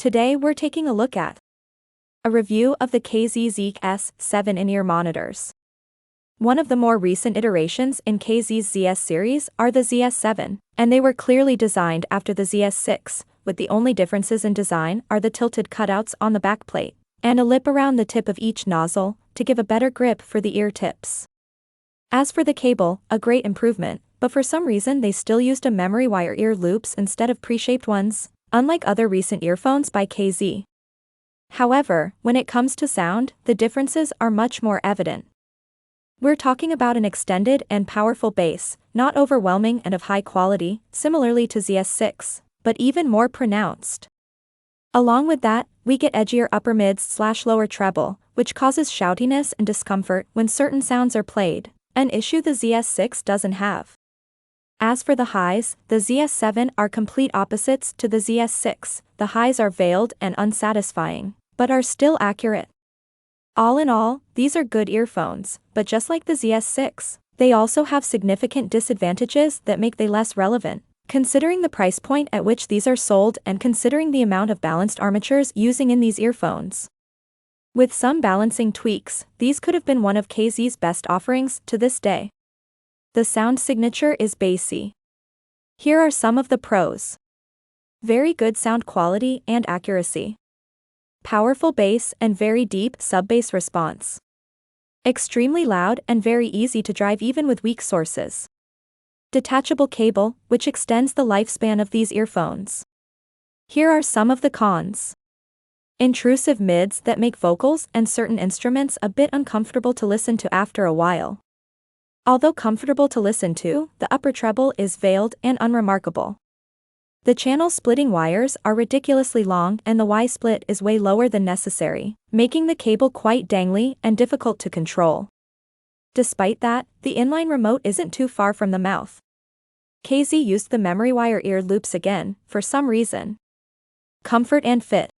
Today we're taking a look at a review of the KZ ZS7 in-ear monitors. One of the more recent iterations in KZ's ZS series are the ZS7, and they were clearly designed after the ZS6, with the only differences in design are the tilted cutouts on the backplate, and a lip around the tip of each nozzle, to give a better grip for the ear tips. As for the cable, a great improvement, but for some reason they still used a memory wire ear loops instead of pre-shaped ones, unlike other recent earphones by KZ. However, when it comes to sound, the differences are much more evident. We're talking about an extended and powerful bass, not overwhelming and of high quality, similarly to ZS6, but even more pronounced. Along with that, we get edgier upper mids/lower treble, which causes shoutiness and discomfort when certain sounds are played, an issue the ZS6 doesn't have. As for the highs, the ZS7 are complete opposites to the ZS6. The highs are veiled and unsatisfying, but are still accurate. All in all, these are good earphones, but just like the ZS6, they also have significant disadvantages that make them less relevant, considering the price point at which these are sold and considering the amount of balanced armatures using in these earphones. With some balancing tweaks, these could have been one of KZ's best offerings to this day. The sound signature is bassy. Here are some of the pros. Very good sound quality and accuracy. Powerful bass and very deep sub-bass response. Extremely loud and very easy to drive even with weak sources. Detachable cable, which extends the lifespan of these earphones. Here are some of the cons. Intrusive mids that make vocals and certain instruments a bit uncomfortable to listen to after a while. Although comfortable to listen to, the upper treble is veiled and unremarkable. The channel splitting wires are ridiculously long and the Y-split is way lower than necessary, making the cable quite dangly and difficult to control. Despite that, the inline remote isn't too far from the mouth. KZ used the memory wire ear loops again, for some reason. Comfort and fit.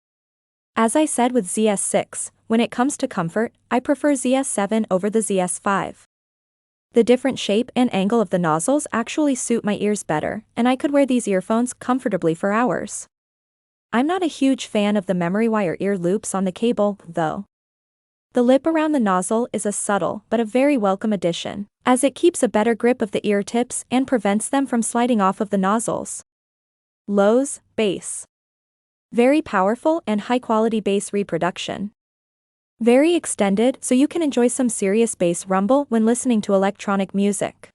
As I said with ZS6, when it comes to comfort, I prefer ZS7 over the ZS5. The different shape and angle of the nozzles actually suit my ears better, and I could wear these earphones comfortably for hours. I'm not a huge fan of the memory wire ear loops on the cable, though. The lip around the nozzle is a subtle but a very welcome addition, as it keeps a better grip of the ear tips and prevents them from sliding off of the nozzles. Lows, bass. Very powerful and high-quality bass reproduction. Very extended, so you can enjoy some serious bass rumble when listening to electronic music.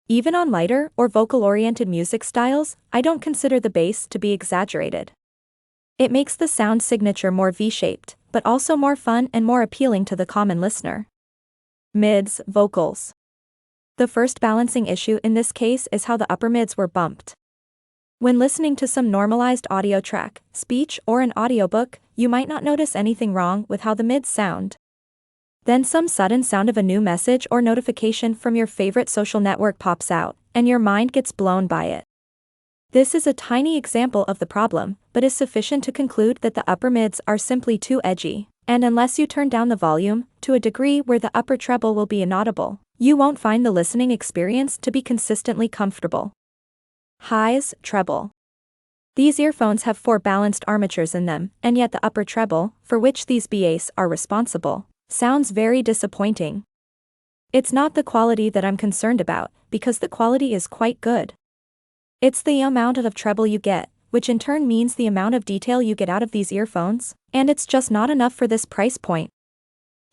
Even on lighter or vocal-oriented music styles, I don't consider the bass to be exaggerated. It makes the sound signature more V-shaped, but also more fun and more appealing to the common listener. Mids, vocals. The first balancing issue in this case is how the upper mids were bumped. When listening to some normalized audio track, speech, or an audiobook, you might not notice anything wrong with how the mids sound. Then some sudden sound of a new message or notification from your favorite social network pops out, and your mind gets blown by it. This is a tiny example of the problem, but is sufficient to conclude that the upper mids are simply too edgy, and unless you turn down the volume, to a degree where the upper treble will be inaudible, you won't find the listening experience to be consistently comfortable. Highs, treble. These earphones have 4 balanced armatures in them, and yet the upper treble, for which these bass are responsible, sounds very disappointing. It's not the quality that I'm concerned about, because the quality is quite good. It's the amount of treble you get, which in turn means the amount of detail you get out of these earphones, and it's just not enough for this price point.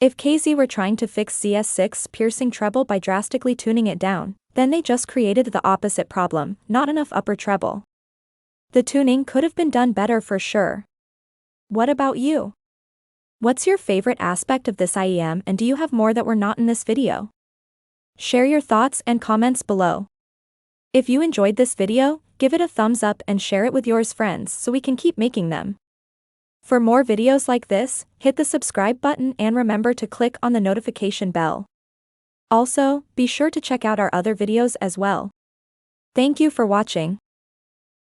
If KZ were trying to fix ZS6 piercing treble by drastically tuning it down, then they just created the opposite problem, not enough upper treble. The tuning could have been done better for sure. What about you? What's your favorite aspect of this IEM, and do you have more that were not in this video? Share your thoughts and comments below. If you enjoyed this video, give it a thumbs up and share it with your friends so we can keep making them. For more videos like this, hit the subscribe button and remember to click on the notification bell. Also, be sure to check out our other videos as well. Thank you for watching.